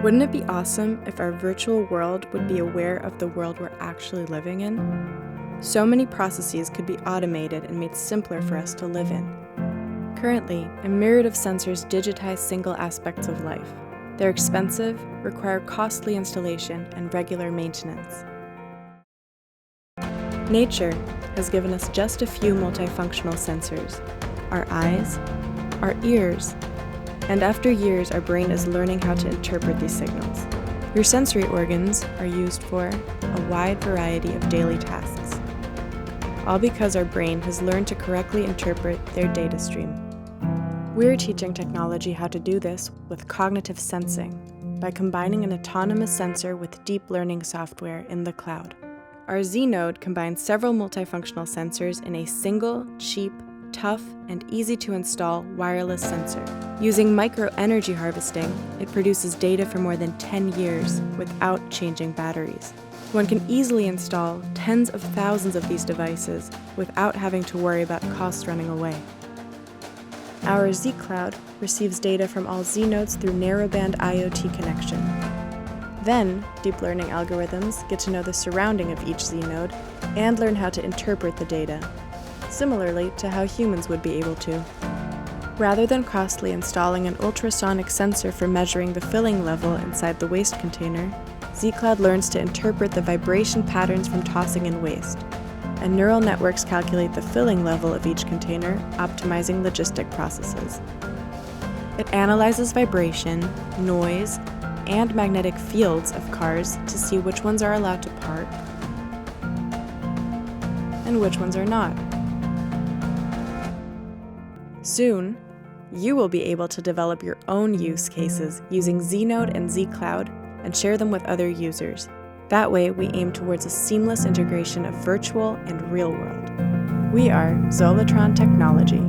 Wouldn't it be awesome if our virtual world would be aware of the world we're actually living in? So many processes could be automated and made simpler for us to live in. Currently, a myriad of sensors digitize single aspects of life. They're expensive, require costly installation, and regular maintenance. Nature has given us just a few multifunctional sensors: our eyes, our ears, and after years our brain is learning how to interpret these signals. Your sensory organs are used for a wide variety of daily tasks, all because our brain has learned to correctly interpret their data stream. We're teaching technology how to do this with cognitive sensing by combining an autonomous sensor with deep learning software in the cloud. Our Z node combines several multifunctional sensors in a single, cheap, tough, and easy-to-install wireless sensor. Using micro-energy harvesting, it produces data for more than 10 years without changing batteries. One can easily install tens of thousands of these devices without having to worry about costs running away. Our Z Cloud receives data from all Z nodes through narrowband IoT connection. Then, deep learning algorithms get to know the surrounding of each Z node and learn how to interpret the data, similarly to how humans would be able to. Rather than costly installing an ultrasonic sensor for measuring the filling level inside the waste container, Z-Cloud learns to interpret the vibration patterns from tossing in waste, and neural networks calculate the filling level of each container, optimizing logistic processes. It analyzes vibration, noise, and magnetic fields of cars to see which ones are allowed to park and which ones are not. Soon, you will be able to develop your own use cases using Z-Node and Z-Cloud and share them with other users. That way, we aim towards a seamless integration of virtual and real world. We are Zolatron Technology.